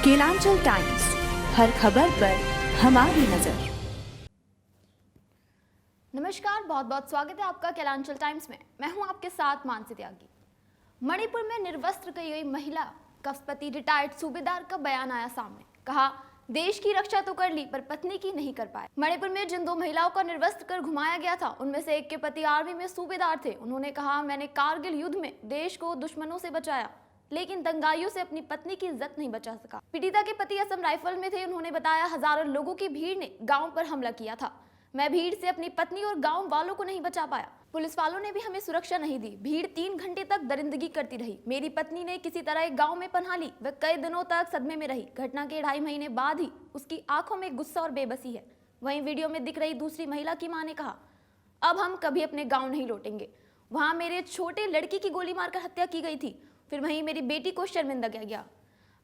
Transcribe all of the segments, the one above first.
Kelanchal times, हर खबर पर हमारी नजर। नमस्कार, बहुत बहुत स्वागत है आपका केलांचल टाइम्स में। मैं हूं आपके साथ मानसी त्यागी। मणिपुर में निर्वस्त्र की गई महिला का पति रिटायर्ड सूबेदार का बयान आया सामने। कहा, देश की रक्षा तो कर ली पर पत्नी की नहीं कर पाए। मणिपुर में जिन 2 महिलाओं का निर्वस्त्र कर घुमाया गया था, उनमें से एक के पति आर्मी में सूबेदार थे। उन्होंने कहा, मैंने कारगिल युद्ध में देश को दुश्मनों से बचाया, लेकिन दंगाइयों से अपनी पत्नी की इज्जत नहीं बचा सका। पीड़िता के पति असम राइफल में थे। उन्होंने बताया, हजारों लोगों की भीड़ ने गांव पर हमला किया था। मैं भीड़ से अपनी पत्नी और गांव वालों को नहीं बचा पाया। पुलिस वालों ने भी हमें सुरक्षा नहीं दी। भीड़ 3 घंटे तक दरिंदगी करती रही। मेरी पत्नी ने किसी तरह एक गांव में पनाह ली। वह कई दिनों तक सदमे में रही। घटना के 2.5 महीने बाद ही उसकी आंखों में गुस्सा और बेबसी है। वहीं वीडियो में दिख रही दूसरी महिला की मां ने कहा, अब हम कभी अपने गाँव नहीं लौटेंगे। वहां मेरे छोटे लड़की की गोली मारकर हत्या की गई थी। फिर वहीं मेरी बेटी को शर्मिंदा किया गया।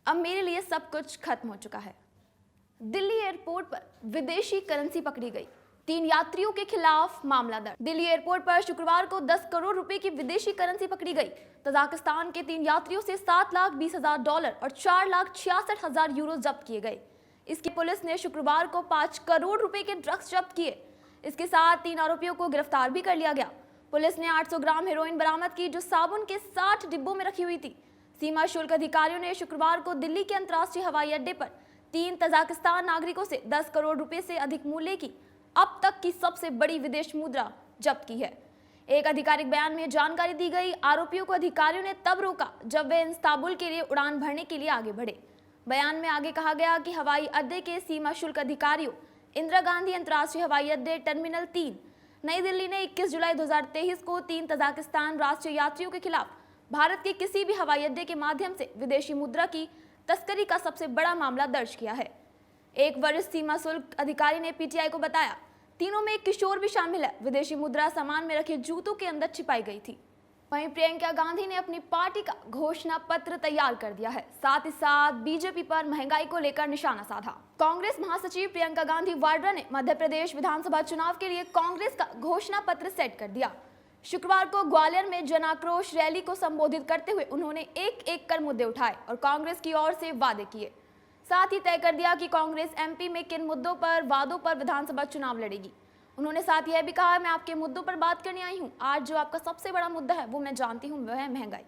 अब मेरे लिए सब कुछ खत्म हो चुका है। दिल्ली एयरपोर्ट पर विदेशी करेंसी पकड़ी गई। 3 यात्रियों के खिलाफ मामला दर्ज। दिल्ली एयरपोर्ट पर शुक्रवार को 10 करोड़ रुपए की विदेशी करेंसी पकड़ी गई। तजाकिस्तान के 3 यात्रियों से $7,20,000 और $4,66,000 जब्त किए गए। इसकी पुलिस ने शुक्रवार को 5 करोड़ रुपए के ड्रग्स जब्त किए। इसके साथ 3 आरोपियों को गिरफ्तार भी कर लिया गया। पुलिस ने 800 ग्राम हेरोइन बरामद की, जो साबुन के 60 डिब्बों में रखी हुई थी। सीमा शुल्क अधिकारियों ने शुक्रवार को दिल्ली के अंतर्राष्ट्रीय हवाई अड्डे पर 3 तजाकिस्तान नागरिकों से 10 करोड़ रुपए से अधिक मूल्य की अब तक की सबसे बड़ी विदेश मुद्रा जब्त की है। एक आधिकारिक बयान में जानकारी दी गई। आरोपियों को अधिकारियों ने तब रोका जब वे इस्तांबुल के लिए उड़ान भरने के लिए आगे बढ़े। बयान में आगे कहा गया कि हवाई अड्डे के सीमा शुल्क अधिकारियों इंदिरा गांधी अंतर्राष्ट्रीय हवाई अड्डे टर्मिनल 3 नई दिल्ली ने 21 जुलाई 2023 को 3 तजाकिस्तान राष्ट्रीय यात्रियों के खिलाफ भारत के किसी भी हवाई अड्डे के माध्यम से विदेशी मुद्रा की तस्करी का सबसे बड़ा मामला दर्ज किया है। एक वरिष्ठ सीमा शुल्क अधिकारी ने पीटीआई को बताया, तीनों में एक किशोर भी शामिल है। विदेशी मुद्रा सामान में रखे जूतों के अंदर छिपाई गई थी। वहीं प्रियंका गांधी ने अपनी पार्टी का घोषणा पत्र तैयार कर दिया है। साथ ही साथ बीजेपी पर महंगाई को लेकर निशाना साधा। कांग्रेस महासचिव प्रियंका गांधी वाड्रा ने मध्य प्रदेश विधानसभा चुनाव के लिए कांग्रेस का घोषणा पत्र सेट कर दिया। शुक्रवार को ग्वालियर में जन आक्रोश रैली को संबोधित करते हुए उन्होंने एक कर मुद्दे उठाए और कांग्रेस की ओर से वादे किए। साथ ही तय कर दिया कि कांग्रेस एमपी में किन मुद्दों पर वादों पर विधानसभा चुनाव लड़ेगी। उन्होंने साथ यह भी कहा, मैं आपके मुद्दों पर बात करने आई हूं। आज जो आपका सबसे बड़ा मुद्दा है वो मैं जानती हूं, वह है महंगाई।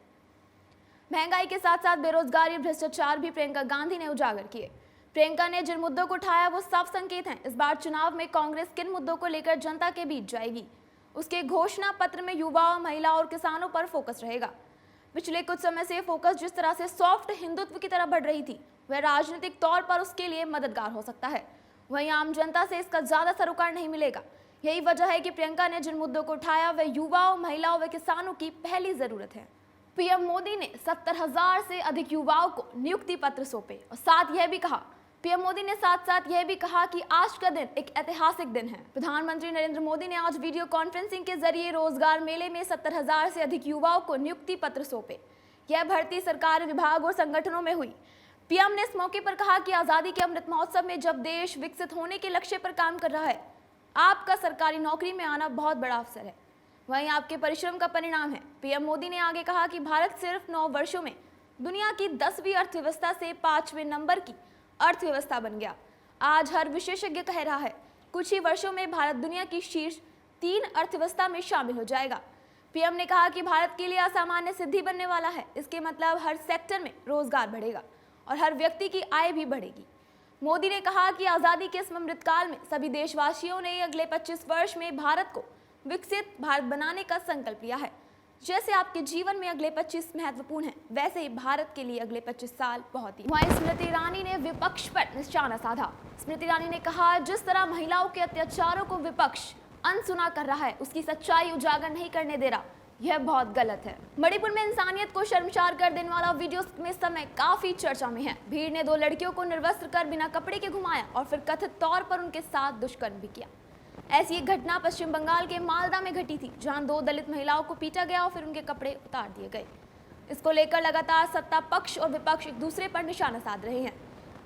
महंगाई के साथ साथ बेरोजगारी, भ्रष्टाचार भी प्रियंका गांधी ने उजागर किए। प्रियंका ने जिन मुद्दों को उठाया वो साफ संकेत हैं। इस बार चुनाव में कांग्रेस किन मुद्दों को लेकर जनता के बीच जाएगी। उसके घोषणा पत्र में युवाओं, महिलाओं और किसानों पर फोकस रहेगा। पिछले कुछ समय से फोकस जिस तरह से सॉफ्ट हिंदुत्व की तरफ बढ़ रही थी, वह राजनीतिक तौर पर उसके लिए मददगार हो सकता है। वहीं आम जनता से इसका ज्यादा सरोकार नहीं मिलेगा। यही वजह है कि प्रियंका ने जिन मुद्दों को उठाया वह युवाओं, महिलाओं व किसानों की पहली जरूरत है। पीएम मोदी ने 70,000 से अधिक युवाओं को नियुक्ति पत्र सौंपे और साथ यह भी कहा, पीएम मोदी ने साथ यह भी कहा कि आज का दिन एक ऐतिहासिक दिन है। प्रधानमंत्री नरेंद्र मोदी ने आज वीडियो कॉन्फ्रेंसिंग के जरिए रोजगार मेले में 70,000 से अधिक युवाओं को नियुक्ति पत्र सौंपे। यह भर्ती सरकारी विभाग और संगठनों में हुई। पीएम ने इस मौके पर कहा कि आजादी के अमृत महोत्सव में जब देश विकसित होने के लक्ष्य पर काम कर रहा है, आपका सरकारी नौकरी में आना बहुत बड़ा अवसर है। वहीं आपके परिश्रम का परिणाम है। पीएम मोदी ने आगे कहा कि भारत सिर्फ 9 वर्षों में दुनिया की 10वीं अर्थव्यवस्था से 5वें नंबर की अर्थव्यवस्था बन गया। आज हर विशेषज्ञ कह रहा है, कुछ ही वर्षों में भारत दुनिया की शीर्ष 3 अर्थव्यवस्था में शामिल हो जाएगा। पीएम ने कहा कि भारत के लिए असामान्य सिद्धि बनने वाला है। इसके मतलब हर सेक्टर में रोजगार बढ़ेगा और हर व्यक्ति की आय भी बढ़ेगी। मोदी ने कहा कि आजादी के इस अमृतकाल में सभी देशवासियों ने अगले 25 वर्ष में भारत को विकसित भारत बनाने का संकल्प लिया है। जैसे आपके जीवन में अगले 25 महत्वपूर्ण हैं, वैसे ही भारत के लिए अगले 25 साल बहुत ही। वहीं स्मृति ईरानी ने विपक्ष पर निशाना साधा। स्मृति ईरानी ने कहा, जिस तरह महिलाओं के अत्याचारों को विपक्ष अनसुना कर रहा है, उसकी सच्चाई उजागर नहीं करने दे रहा, यह बहुत गलत है। मणिपुर में इंसानियत को शर्मसार कर देने वाला वीडियो में समय काफी चर्चा में है। भीड़ ने 2 लड़कियों को निर्वस्त्र कर बिना कपड़े के घुमाया और फिर कथित तौर पर उनके साथ दुष्कर्म भी किया। ऐसी एक घटना पश्चिम बंगाल के मालदा में घटी थी, जहां 2 दलित महिलाओं को पीटा गया और फिर उनके कपड़े उतार दिए गए। इसको लेकर लगातार सत्ता पक्ष और विपक्ष एक दूसरे पर निशाना साध रहे हैं।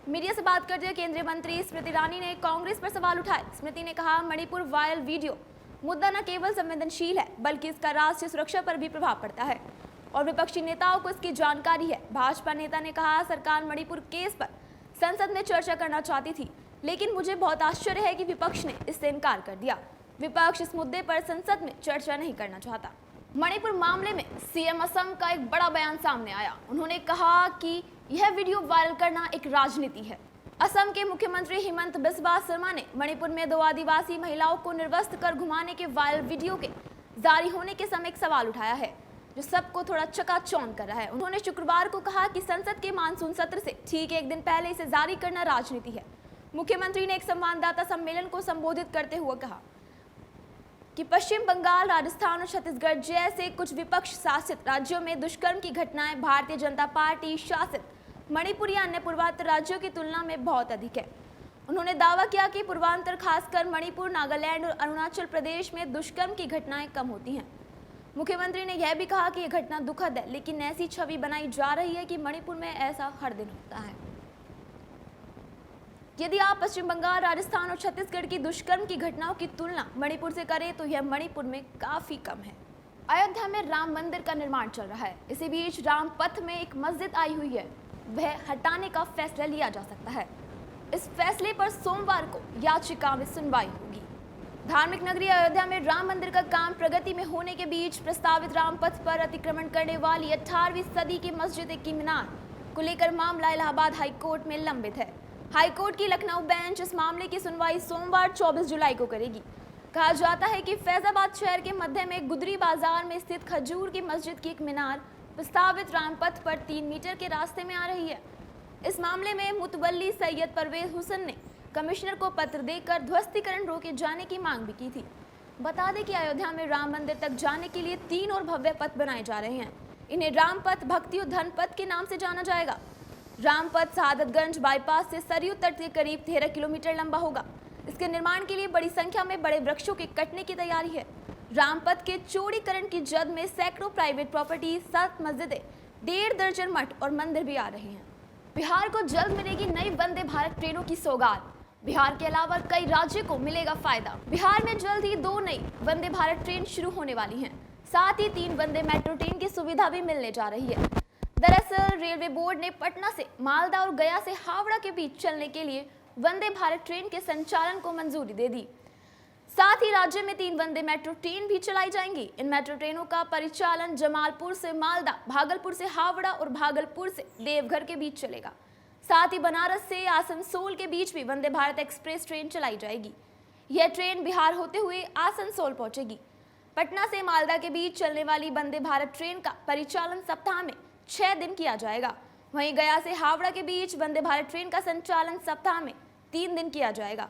मीडिया से बात करते हुए केंद्रीय मंत्री स्मृति ईरानी ने कांग्रेस पर सवाल उठाए। स्मृति ने कहा, मणिपुर वायरल वीडियो मुद्दा न केवल संवेदनशील है, बल्कि इसका राष्ट्रीय सुरक्षा पर भी प्रभाव पड़ता है और विपक्षी नेताओं को इसकी जानकारी है। भाजपा नेता ने कहा, सरकार मणिपुर केस पर संसद में चर्चा करना चाहती थी, लेकिन मुझे बहुत आश्चर्य है कि विपक्ष ने इससे इनकार कर दिया। विपक्ष इस मुद्दे पर संसद में चर्चा नहीं करना चाहता। मणिपुर मामले में सीएम असम का एक बड़ा बयान सामने आया। उन्होंने कहा कि यह वीडियो वायरल करना एक राजनीति है। असम के मुख्यमंत्री हिमंत बिस्वा शर्मा ने मणिपुर में 2 आदिवासी महिलाओं को निर्वस्त्र कर घुमाने के वायरल वीडियो के जारी होने के समय एक सवाल उठाया है, जो सबको थोड़ा चकाचौंध कर रहा है। उन्होंने शुक्रवार को कहा कि संसद के मानसून सत्र से ठीक एक दिन पहले इसे जारी करना राजनीति है। मुख्यमंत्री ने एक संवाददाता सम्मेलन को संबोधित करते हुए कहा कि पश्चिम बंगाल, राजस्थान और छत्तीसगढ़ जैसे कुछ विपक्ष शासित राज्यों में दुष्कर्म की घटनाएं भारतीय जनता पार्टी शासित मणिपुर या अन्य पूर्वोत्तर राज्यों की तुलना में बहुत अधिक है। उन्होंने दावा किया कि पूर्वांचल, खासकर मणिपुर, नागालैंड और अरुणाचल प्रदेश में दुष्कर्म की घटनाएं कम होती हैं। मुख्यमंत्री ने यह भी कहा कि यह घटना दुखद है, लेकिन ऐसी छवि बनाई जा रही है कि मणिपुर में ऐसा हर दिन होता है। यदि आप पश्चिम बंगाल, राजस्थान और छत्तीसगढ़ की दुष्कर्म की घटनाओं की तुलना मणिपुर से करें तो यह मणिपुर में काफी कम है। अयोध्या में राम मंदिर का निर्माण चल रहा है। इसी बीच राम पथ में एक मस्जिद आई हुई है, वह हटाने का फैसला लिया जा सकता है। इस फैसले पर सोमवार को याचिका में सुनवाई होगी। धार्मिक नगरी अयोध्या में राम मंदिर का काम प्रगति में होने के बीच प्रस्तावित राम पथ पर अतिक्रमण करने वाली 18वीं सदी की मस्जिद की मीनार को लेकर मामला इलाहाबाद हाईकोर्ट में लंबित है। हाईकोर्ट की लखनऊ बेंच इस मामले की सुनवाई सोमवार 24 जुलाई को करेगी। कहा जाता है कि फैजाबाद शहर के मध्य में गुदरी बाजार में स्थित खजूर की मस्जिद की एक मीनार प्रस्तावित रामपथ पर 3 मीटर के रास्ते में आ रही है। इस मामले में मुतवल्ली सैयद परवेज हुसैन ने कमिश्नर को पत्र देकर ध्वस्तीकरण रोके जाने की मांग भी की थी। बता दें कि अयोध्या में राम मंदिर तक जाने के लिए 3 और भव्य पथ बनाए जा रहे हैं। इन्हें राम पथ, भक्ति और धन पथ के नाम से जाना जाएगा। राम पथ शहादतगंज बाईपास से सरयू तट के करीब 13 किलोमीटर लंबा होगा। इसके निर्माण के लिए बड़ी संख्या में बड़े वृक्षों के कटने की तैयारी है। रामपथ के चौड़ीकरण की जद में सैकड़ों प्राइवेट प्रॉपर्टी, 7 मस्जिदें, 1.5 दर्जन मठ और मंदिर भी आ रहे हैं। बिहार को जल्द मिलेगी नई वंदे भारत ट्रेनों की सौगात। बिहार के अलावा कई राज्यों को मिलेगा फायदा। बिहार में जल्द ही 2 नई वंदे भारत ट्रेन शुरू होने वाली हैं। साथ ही 3 वंदे मेट्रो ट्रेन की सुविधा भी मिलने जा रही है। दरअसल रेलवे बोर्ड ने पटना से मालदा और गया से हावड़ा के बीच चलने के लिए वंदे भारत ट्रेन के संचालन को मंजूरी दे दी। साथ ही राज्य में 3 वंदे मेट्रो ट्रेन भी चलाई जाएंगी। इन मेट्रो ट्रेनों का परिचालन जमालपुर से मालदा, भागलपुर से हावड़ा और भागलपुर से देवघर के बीच चलेगा। साथ ही बनारस से आसनसोल के बीच भी वंदे भारत एक्सप्रेस ट्रेन चलाई जाएगी। यह ट्रेन बिहार होते हुए आसनसोल पहुंचेगी। पटना से मालदा के बीच चलने वाली वंदे भारत ट्रेन का परिचालन सप्ताह में 6 दिन किया जाएगा। वहीं गया से हावड़ा के बीच वंदे भारत ट्रेन का संचालन सप्ताह में 3 दिन किया जाएगा।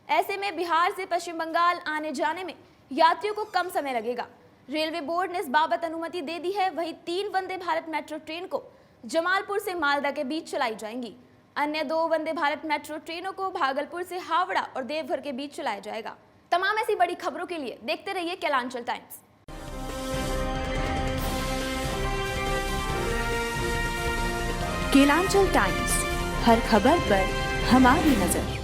ऐसे में बिहार से पश्चिम बंगाल आने जाने में यात्रियों को कम समय लगेगा। रेलवे बोर्ड ने इस बाबत अनुमति दे दी है। वहीं 3 वंदे भारत मेट्रो ट्रेन को जमालपुर से मालदा के बीच चलाई जाएंगी। अन्य 2 वंदे भारत मेट्रो ट्रेनों को भागलपुर से हावड़ा और देवघर के बीच चलाया जाएगा। तमाम ऐसी बड़ी खबरों के लिए देखते रहिए कैलांचल टाइम्स। केलांचल टाइम्स, हर खबर पर हमारी नजर।